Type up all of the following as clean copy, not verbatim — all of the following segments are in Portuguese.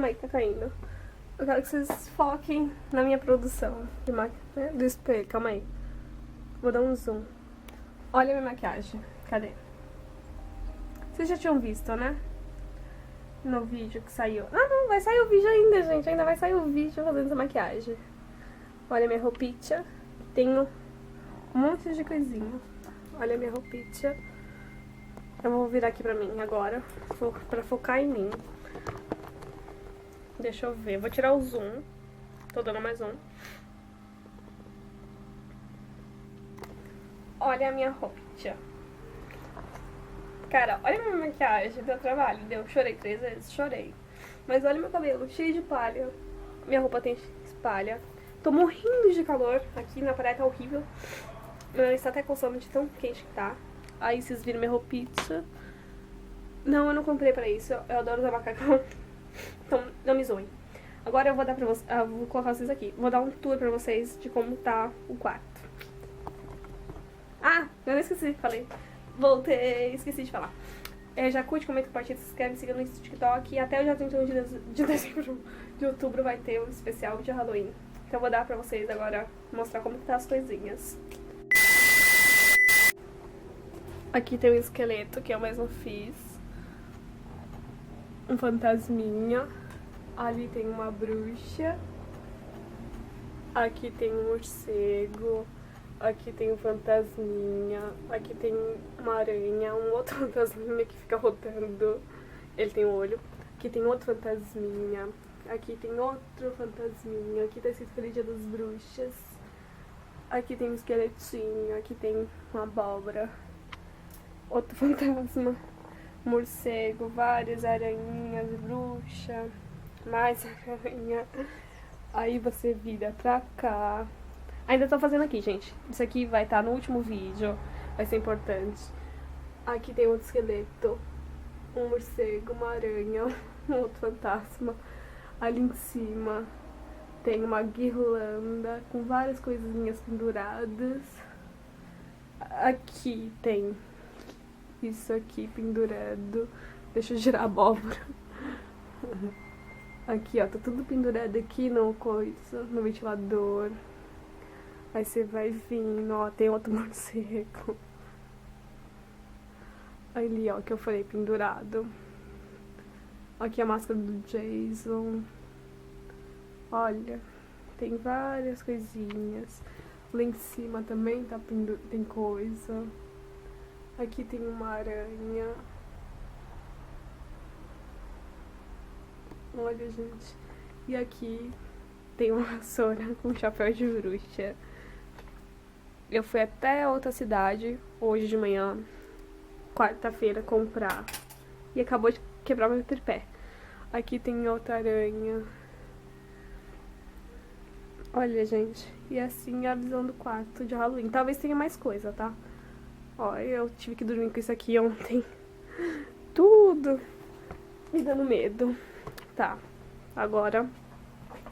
Ai, tá caindo. Eu quero que vocês foquem na minha produção do espelho. Calma aí. Vou dar um zoom. Olha a minha maquiagem. Cadê? Vocês já tinham visto, né? No vídeo que saiu. Ah, não, vai sair o vídeo ainda, gente. Ainda vai sair o vídeo fazendo essa maquiagem. Olha a minha roupinha. Tenho um monte de coisinha. Olha a minha roupinha. Eu vou virar aqui pra mim agora, pra focar em mim. Deixa eu ver. Vou tirar o zoom. Tô dando mais um. Olha a minha roupinha. Cara, olha a minha maquiagem, deu trabalho, deu. Chorei 3 vezes, chorei. Mas olha meu cabelo, cheio de palha. Minha roupa tem palha. Tô morrendo de calor. Aqui na praia tá horrível. Está até coçando de tão quente que tá. Aí vocês viram minha roupinha. Não, eu não comprei pra isso. Eu adoro usar macacão. Então, não me zoem. Agora eu vou dar pra vocês. Vou colocar vocês aqui. Vou dar um tour pra vocês de como tá o quarto. Ah, eu esqueci, falei. Voltei, esqueci de falar. Já curte, comenta, compartilha, se inscreve, siga no TikTok. E até o dia 31 de dezembro, de outubro, vai ter um especial de Halloween. Então eu vou dar pra vocês agora, mostrar como que tá as coisinhas. Aqui tem um esqueleto que eu mesmo fiz. Um fantasminha. Ali tem uma bruxa. Aqui tem um morcego. Aqui tem um fantasminha. Aqui tem uma aranha. Um outro fantasminha que fica rotando. Ele tem um olho. Aqui tem outro fantasminha. Aqui tem outro fantasminha. Aqui tá escrito Feliz Dia das Bruxas. Aqui tem um esqueletinho. Aqui tem uma abóbora. Outro fantasma. Morcego. Várias aranhinhas. Bruxa. Mais aranha. Aí você vira pra cá. Ainda tô fazendo aqui, gente. Isso aqui vai estar no último vídeo. Vai ser importante. Aqui tem outro esqueleto. Um morcego, uma aranha, um outro fantasma. Ali em cima tem uma guirlanda com várias coisinhas penduradas. Aqui tem isso aqui pendurado. Deixa eu girar a abóbora. Aqui, ó, tá tudo pendurado aqui no ventilador. Aí você vai vindo, ó, tem outro morcego. Ali, ó, que eu falei, pendurado. Aqui a máscara do Jason. Olha, tem várias coisinhas. Lá em cima também tá tem coisa. Aqui tem uma aranha. Olha, gente. E aqui tem uma vassoura com chapéu de bruxa. Eu fui até outra cidade hoje de manhã, quarta-feira, comprar. E acabou de quebrar meu tripé. Aqui tem outra aranha. Olha, gente. E assim é a visão do quarto de Halloween. Talvez tenha mais coisa, tá? Ó, eu tive que dormir com isso aqui ontem. Tudo me dando medo. Tá, agora...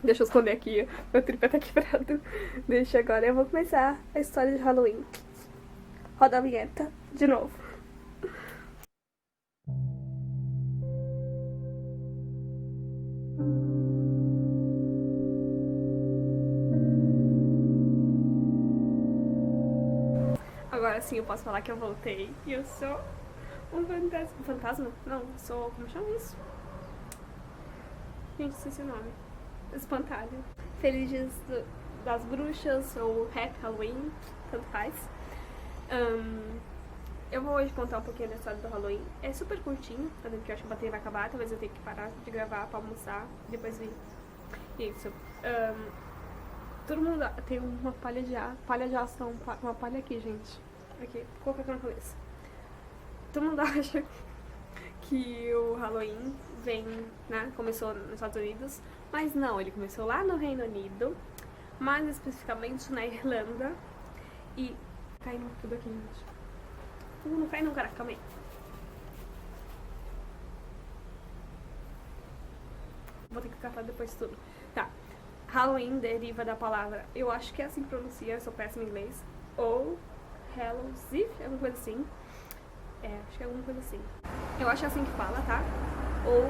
Deixa eu esconder aqui, meu tripé tá quebrado. Deixa agora, eu vou começar a história de Halloween. Roda a vinheta, de novo. Agora sim eu posso falar que eu voltei. E eu sou um fantasma. Um fantasma? Não, eu sou... Como chama isso? Gente, esqueci o nome. Espantalho. Feliz Dia das Bruxas ou Happy Halloween, tanto faz. Eu vou hoje contar um pouquinho da história do Halloween. É super curtinho, porque eu acho que a bateria vai acabar. Talvez eu tenha que parar de gravar pra almoçar, depois vir. Isso. Todo mundo tem uma palha de aço, uma palha aqui, gente. Aqui, vou colocar na cabeça. Todo mundo acha que o Halloween vem, né, começou nos Estados Unidos, mas não, ele começou lá no Reino Unido, mais especificamente na Irlanda, e caindo tudo aqui, gente. Não cai não, caraca, calma aí. Vou ter que catar depois tudo. Tá, Halloween deriva da palavra, eu acho que é assim que pronuncia, eu sou péssima em inglês, ou Hallows Eve, alguma coisa assim. Acho que é alguma coisa assim. Eu acho que é assim que fala, tá? Ou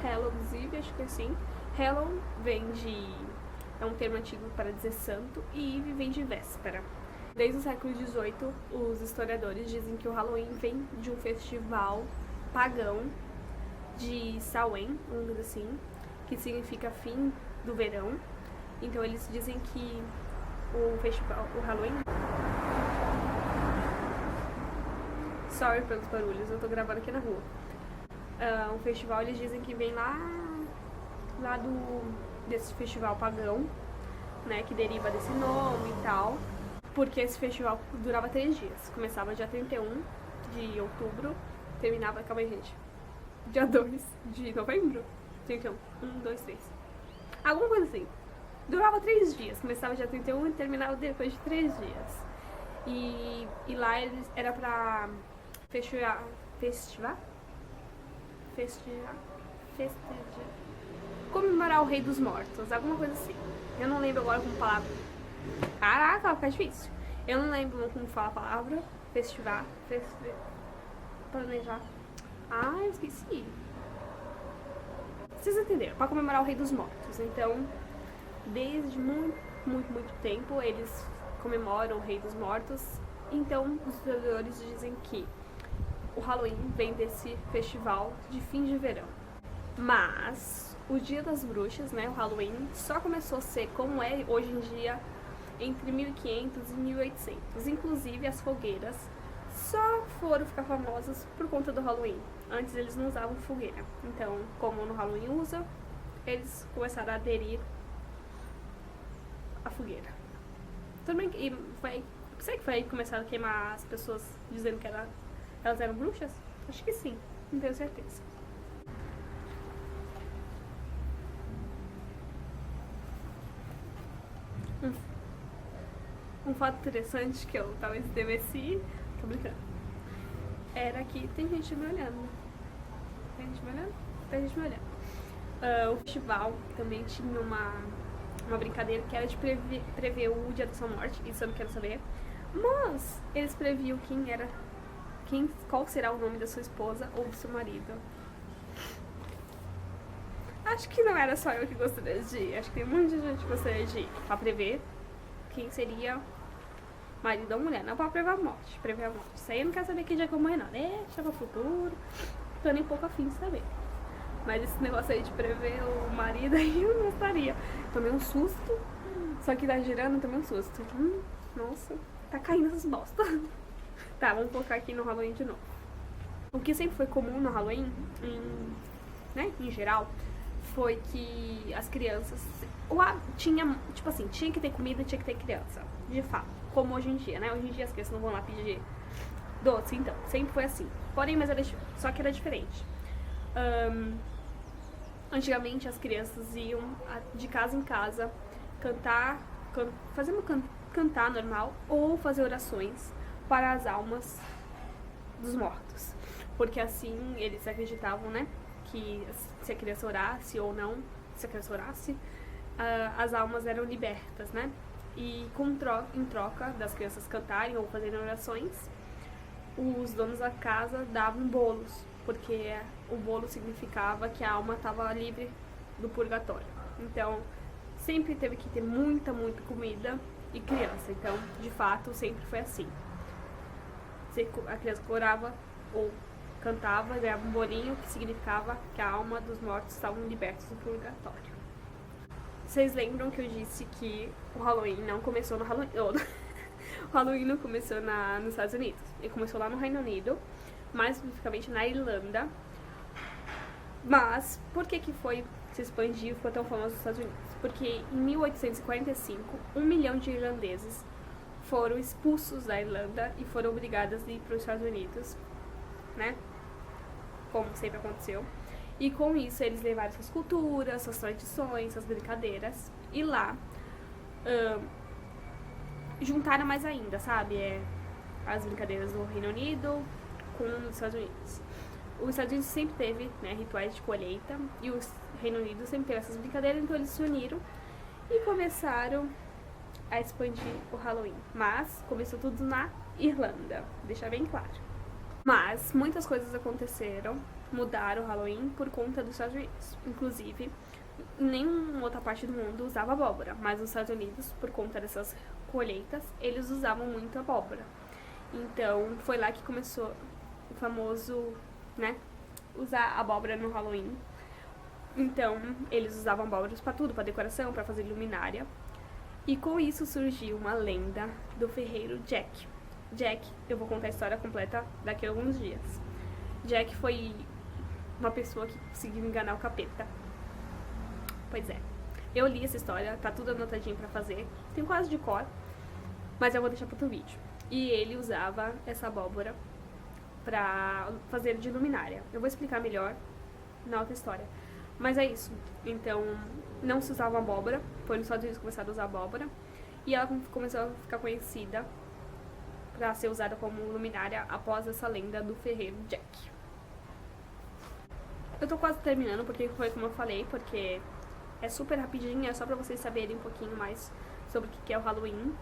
Hallows Eve, acho que é assim. Hallow vem de... é um termo antigo para dizer santo, e Eve vem de véspera. Desde o século XVIII, os historiadores dizem que o Halloween vem de um festival pagão de Samhain, vamos dizer assim, que significa fim do verão. Então eles dizem que o festival, o Halloween... Sorry pelos barulhos, eu tô gravando aqui na rua. O festival, eles dizem que vem lá desse festival pagão, né, que deriva desse nome e tal, porque esse festival durava 3 dias. Começava dia 31 de outubro, terminava, calma aí, gente, dia 2 de novembro, 31, 1, 2, 3, alguma coisa assim. Durava 3 dias, começava dia 31 e terminava depois de 3 dias. E lá era pra festejar, comemorar o Rei dos Mortos, alguma coisa assim. Eu não lembro agora como palavra. Caraca, vai ficar difícil. Eu não lembro como fala a palavra. Planejar. Ah, eu esqueci. Vocês entenderam? Pra comemorar o Rei dos Mortos. Então, desde muito tempo, eles comemoram o Rei dos Mortos. Então, os historiadores dizem que o Halloween vem desse festival de fim de verão. Mas o Dia das Bruxas, né, o Halloween, só começou a ser como é hoje em dia entre 1500 e 1800. Inclusive as fogueiras só foram ficar famosas por conta do Halloween. Antes eles não usavam fogueira. Então, como no Halloween usa, eles começaram a aderir à fogueira. Tudo bem que será que foi aí que começaram a queimar as pessoas dizendo que elas eram bruxas? Acho que sim, não tenho certeza. Um fato interessante que eu talvez devesse... Tô brincando. Era que tem gente me olhando. Tem gente me olhando? Tem gente me olhando. O festival também tinha uma brincadeira que era de prever o dia da sua morte. Isso eu não quero saber. Mas eles previam qual será o nome da sua esposa ou do seu marido. Acho que não era só eu que gostaria de ir. Acho que tem muita gente que gostaria de ir pra prever quem seria marido ou mulher. Não pra prever a morte. Isso aí eu não quero saber que dia que eu morrer, não. Deixa pro futuro. Tô nem pouco afim de saber. Mas esse negócio aí de prever o marido aí eu não gostaria. Tomei um susto. Só que tá girando, tomei um susto. Nossa, tá caindo essas bosta. Tá, vamos colocar aqui no Halloween de novo. O que sempre foi comum no Halloween, em geral, foi que as crianças... tinha que ter comida, tinha que ter criança. De fato, como hoje em dia, né? Hoje em dia as crianças não vão lá pedir doce, então. Sempre foi assim. Porém, só que era diferente. Antigamente as crianças iam de casa em casa cantar normal ou fazer orações para as almas dos mortos. Porque assim eles acreditavam, né, que se a criança orasse ou não, as almas eram libertas, né? E em troca das crianças cantarem ou fazerem orações, os donos da casa davam bolos, porque o bolo significava que a alma estava livre do purgatório. Então, sempre teve que ter muita comida e criança. Então, de fato, sempre foi assim. A criança orava ou cantava, ganhava um bolinho, que significava que a alma dos mortos estavam libertos do purgatório. Vocês lembram que eu disse que o Halloween não começou no Halloween... O Halloween não começou nos Estados Unidos. Ele começou lá no Reino Unido, mais especificamente na Irlanda. Mas por que se expandiu e ficou tão famoso nos Estados Unidos? Porque em 1845, 1 milhão de irlandeses foram expulsos da Irlanda e foram obrigados a ir para os Estados Unidos, né? Como sempre aconteceu. E com isso eles levaram suas culturas, suas tradições, suas brincadeiras. E lá juntaram mais ainda, sabe? As brincadeiras do Reino Unido com os Estados Unidos. Os Estados Unidos sempre teve, né, rituais de colheita, e o Reino Unido sempre teve essas brincadeiras, então eles se uniram e começaram a expandir o Halloween. Mas começou tudo na Irlanda, deixar bem claro. Mas muitas coisas aconteceram, mudaram o Halloween por conta dos Estados Unidos. Inclusive, nenhuma outra parte do mundo usava abóbora, mas nos Estados Unidos, por conta dessas colheitas, eles usavam muito abóbora. Então, foi lá que começou o famoso, né, usar abóbora no Halloween. Então, eles usavam abóboras pra tudo, pra decoração, pra fazer luminária. E com isso surgiu uma lenda do ferreiro Jack. Jack, eu vou contar a história completa daqui a alguns dias. Jack foi uma pessoa que conseguiu enganar o capeta. Pois é. Eu li essa história, tá tudo anotadinho pra fazer. Tenho quase de cor, mas eu vou deixar pro outro vídeo. E ele usava essa abóbora pra fazer de luminária. Eu vou explicar melhor na outra história. Mas é isso. Então, não se usava abóbora. Foi nos Estados Unidos que começaram a usar abóbora. E ela começou a ficar conhecida pra ser usada como luminária após essa lenda do ferreiro Jack. Eu tô quase terminando, porque foi como eu falei, porque é super rapidinho, é só pra vocês saberem um pouquinho mais sobre o que é o Halloween.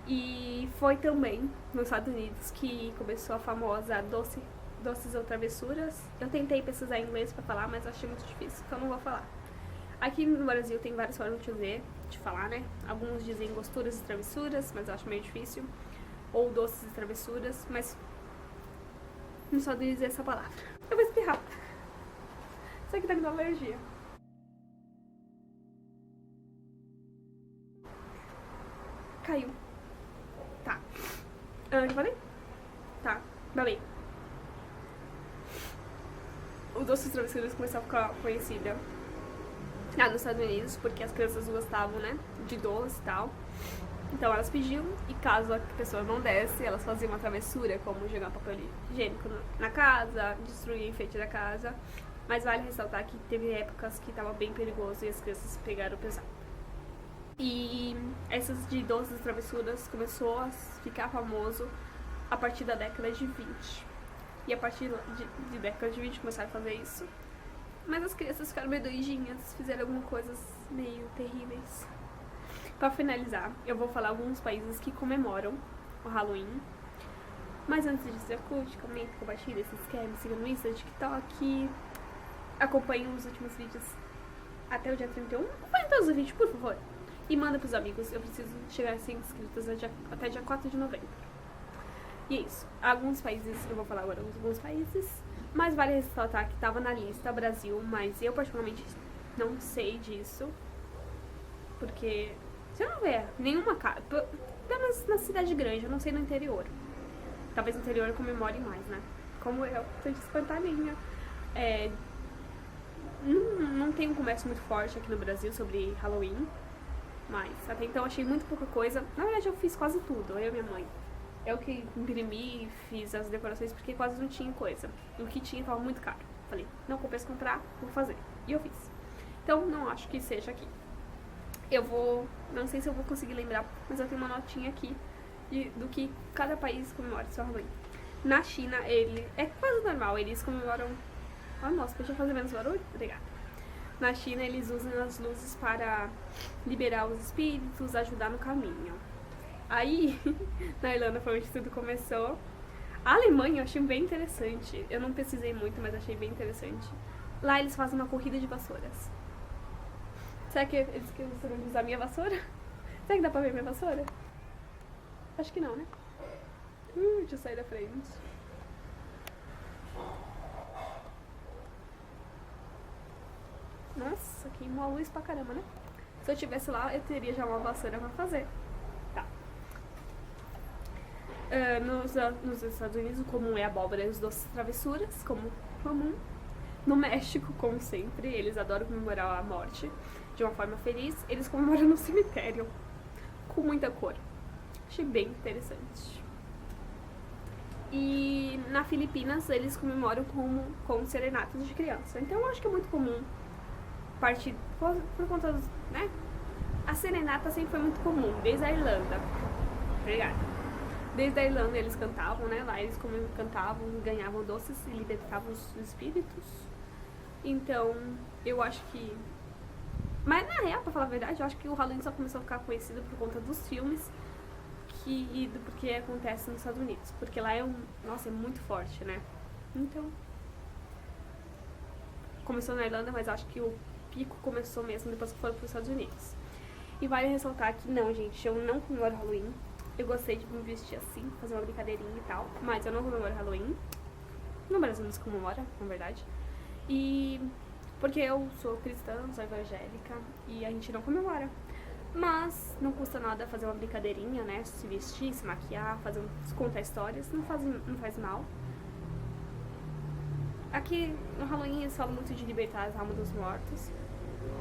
E foi também nos Estados Unidos que começou a famosa doces ou travessuras. Eu tentei pesquisar em inglês pra falar, mas achei muito difícil, então não vou falar. Aqui no Brasil tem várias formas de falar, né? Alguns dizem gosturas e travessuras, mas eu acho meio difícil. Ou doces e travessuras, mas não só dizer essa palavra. Eu vou espirrar. Isso aqui tá me dando alergia. Caiu. Tá. O que eu falei? Tá. Babei. O doces e travessuras começou a ficar conhecida nos Estados Unidos, porque as crianças gostavam, né, de doce e tal. Então elas pediam, e caso a pessoa não desse, elas faziam uma travessura, como jogar papel higiênico na casa, destruir o enfeite da casa. Mas vale ressaltar que teve épocas que estava bem perigoso e as crianças pegaram pesado. E essas de doces e travessuras começou a ficar famoso a partir da década de 20. E a partir de década de 20 começaram a fazer isso. Mas as crianças ficaram meio doidinhas, fizeram algumas coisas meio terríveis. Pra finalizar, eu vou falar alguns países que comemoram o Halloween. Mas antes disso, já curte, comenta, compartilha, se inscreve, me siga no Insta, TikTok. Acompanhe os últimos vídeos até o dia 31. Acompanhe todos os vídeos, por favor. E manda pros amigos. Eu preciso chegar a 100 inscritos até dia 4 de novembro. E é isso. Alguns países, eu vou falar agora alguns países. Mas vale ressaltar que tava na lista Brasil, mas eu particularmente não sei disso. Porque você não vê nenhuma casa. Pelo menos na cidade grande, eu não sei no interior. Talvez no interior comemore mais, né? Como eu, tô de espantalhinha. Não tem um comércio muito forte aqui no Brasil sobre Halloween. Mas até então achei muito pouca coisa. Na verdade eu fiz quase tudo, eu e minha mãe. Eu que imprimi, fiz as decorações porque quase não tinha coisa. O que tinha tava muito caro. Falei, não compensa comprar, vou fazer. E eu fiz. Então não acho que seja aqui. Eu vou, não sei se eu vou conseguir lembrar, mas eu tenho uma notinha aqui do que cada país comemora seu Halloween. Na China, é quase normal, eles comemoram... Ah, nossa, podia fazer menos barulho? Obrigada. Na China, eles usam as luzes para liberar os espíritos, ajudar no caminho. Aí, na Irlanda foi onde tudo começou. A Alemanha eu achei bem interessante. Eu não pesquisei muito, mas achei bem interessante. Lá eles fazem uma corrida de vassouras. Será que eles querem usar minha vassoura? Será que dá pra ver minha vassoura? Acho que não, né? Deixa eu sair da frente. Nossa, queimou a luz pra caramba, né? Se eu tivesse lá, eu teria já uma vassoura pra fazer. Tá. Nos Estados Unidos, o comum é abóbora e os doces travessuras, como comum. No México, como sempre, eles adoram comemorar a morte de uma forma feliz. Eles comemoram no cemitério, com muita cor. Achei bem interessante. E na Filipinas, eles comemoram com serenatas de criança. Então, eu acho que é muito comum partir por conta dos, né? A serenata sempre foi muito comum, desde a Irlanda. Obrigada. Desde a Irlanda eles cantavam, né? Lá eles cantavam, ganhavam doces e libertavam os espíritos. Então, eu acho que... Mas na real, pra falar a verdade, eu acho que o Halloween só começou a ficar conhecido por conta dos filmes do porquê acontece nos Estados Unidos. Porque lá nossa, é muito forte, né? Então, começou na Irlanda, mas acho que o pico começou mesmo depois que foram pros Estados Unidos. E vale ressaltar que não, gente, eu não comemoro Halloween. Eu gostei de me vestir assim, fazer uma brincadeirinha e tal, mas eu não comemoro Halloween. No Brasil não se comemora, na verdade. E porque eu sou cristã, sou evangélica e a gente não comemora. Mas não custa nada fazer uma brincadeirinha, né? Se vestir, se maquiar, contar histórias, não faz mal. Aqui no Halloween eles falam muito de libertar as almas dos mortos,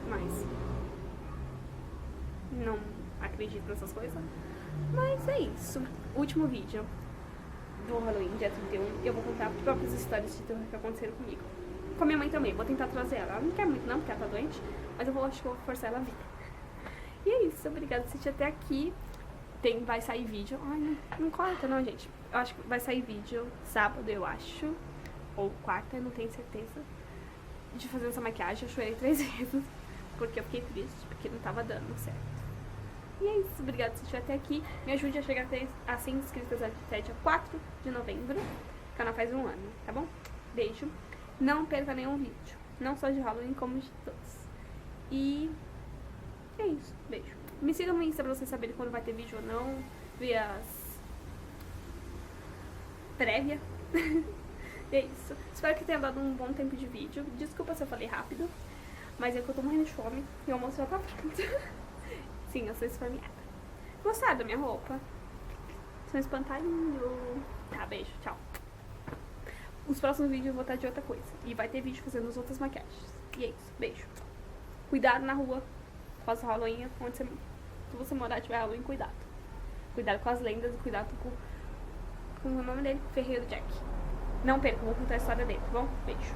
mas não acredito nessas coisas. Mas é isso. Último vídeo do Halloween, dia 31, eu vou contar próprias histórias de terror que aconteceram comigo. Com a minha mãe também, vou tentar trazer ela. Ela não quer muito não, porque ela tá doente, mas acho que eu vou forçar ela a vir. E é isso, obrigada por assistir até aqui. Vai sair vídeo. Ai, não corta não, gente. Eu acho que vai sair vídeo sábado, eu acho. Ou quarta, eu não tenho certeza. De fazer essa maquiagem, eu chorei 3 vezes. Porque eu fiquei triste, porque não tava dando certo. E é isso, obrigada por assistir até aqui. Me ajude a chegar a 100 inscritos até dia 4 de novembro. O canal faz 1 ano, tá bom? Beijo. Não perca nenhum vídeo. Não só de Halloween, como de todos. E é isso, beijo. Me siga no Insta pra vocês saberem quando vai ter vídeo ou não. Ver as prévia. E é isso. Espero que tenha dado um bom tempo de vídeo. Desculpa se eu falei rápido, mas é que eu tô morrendo de fome e o almoço já tá pronto. Sim, eu sou esfomeada. Gostaram da minha roupa? Sou espantalhinho. Tá, beijo, tchau. Os próximos vídeos eu vou estar de outra coisa. E vai ter vídeo fazendo as outras maquiagens. E é isso, beijo. Cuidado na rua. Faça Halloween, se você morar tiver Halloween, cuidado. Cuidado com as lendas e cuidado com o nome dele, Ferreiro Jack. Não perca, vou contar a história dele, tá bom? Beijo.